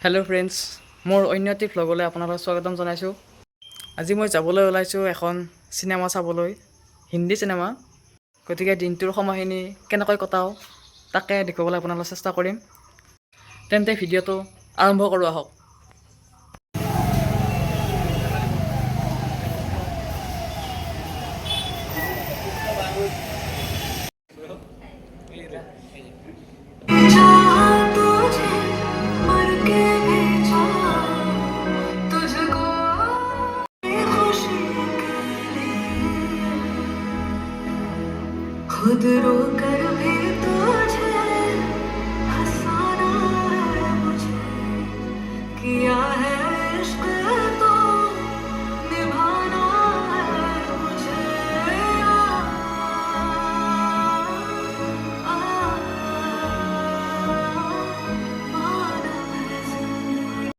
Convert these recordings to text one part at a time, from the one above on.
Hello' friends, মোৰ অন্য এটি ভ্লগলৈ আপোনালোকক স্বাগতম জনাইছোঁ। আজি মই যাবলৈ ওলাইছোঁ এখন চিনেমা চাবলৈ, হিন্দী চিনেমা। গতিকে দিনটোৰ সময়খিনি কেনেকৈ কটাওঁ তাকে দেখুৱাবলৈ আপোনালোকক চেষ্টা কৰিম। তেন্তে ভিডিঅ'টো আৰম্ভ কৰোঁ আহক। खुद रो कर भी तुझे हंसाना है मुझे किया है इश्क तो निभाना है मुझे माना है जिंदगी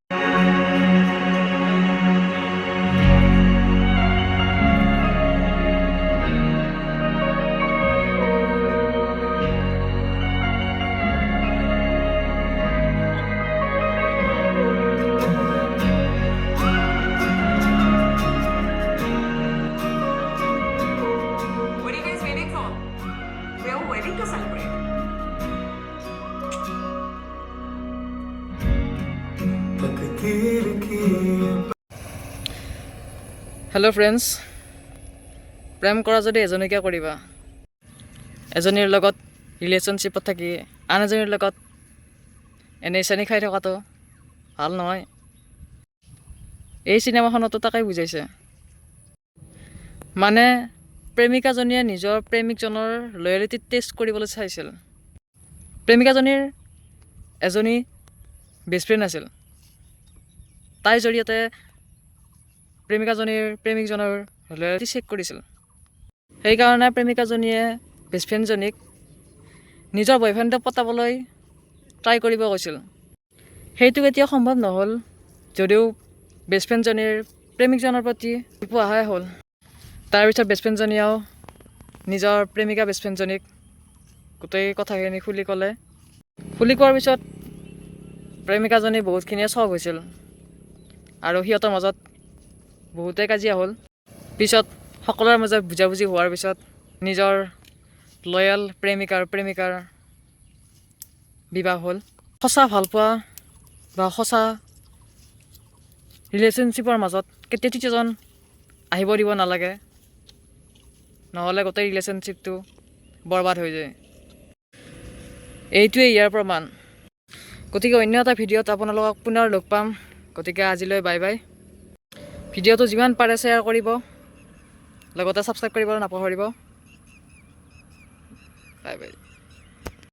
What are you guys waiting for? We have a wedding to celebrate. Hello' friends, প্ৰেম কৰা যদি এজনীকে কৰিবা। এজনীৰ লগত ৰিলেশ্যনশ্বিপত থাকি আন এজনীৰ লগত এনেই চেনি খাই থকাটো ভাল নহয়। এই চিনেমাখনতো তাকেই বুজাইছে। মানে প্ৰেমিকাজনীয়ে নিজৰ প্ৰেমিকজনৰ লয়েলিটি টেষ্ট কৰিবলৈ চাইছিল। প্ৰেমিকাজনীৰ এজনী বেষ্ট ফ্ৰেণ্ড আছিল। তাইৰ জৰিয়তে প্ৰেমিকাজনীৰ প্ৰেমিকজনৰ লয়েলিটি চেক কৰিছিল। সেইকাৰণে প্ৰেমিকাজনীয়ে বেষ্ট ফ্ৰেণ্ডজনীক নিজৰ বয়ফ্ৰেণ্ডক পতাবলৈ ট্ৰাই কৰিব কৈছিল। সেইটো কেতিয়াও সম্ভৱ নহ'ল, যদিও বেষ্ট ফ্ৰেণ্ডজনীৰ প্ৰেমিকজনৰ প্ৰতি পোৱাহে হ'ল। তাৰপিছত বেষ্ট ফ্ৰেণ্ডজনীয়েও নিজৰ প্ৰেমিকা বেষ্ট ফ্ৰেণ্ডজনীক গোটেই কথাখিনি খুলি ক'লে। খুলি কোৱাৰ পিছত প্ৰেমিকাজনী বহুতখিনিয়ে চখ হৈছিল আৰু সিহঁতৰ মাজত বহুতেই কাজিয়া হ'ল। পিছত সকলোৰে মাজত বুজাবুজি হোৱাৰ পিছত নিজৰ লয়েল প্ৰেমিকাৰ বিবাহ হ'ল। সঁচা ভালপোৱা বা সঁচা ৰিলেশ্যনশ্বিপৰ মাজত কেতিয়াও তৃতীয়জন আহিব দিব নালাগে, নহ'লে গোটেই ৰিলেশ্যনশ্বিপটো বৰবাদ হৈ যায়। এইটোৱেই ইয়াৰ প্ৰমাণ। গতিকে অন্য এটা ভিডিঅ'ত আপোনালোকক পুনৰ লগ পাম। গতিকে আজিলৈ বাই বাই। ভিডিঅ'টো যিমান পাৰে শ্বেয়াৰ কৰিব, লগতে ছাবস্ক্ৰাইব কৰিবলৈ নাপাহৰিব। Bye bye.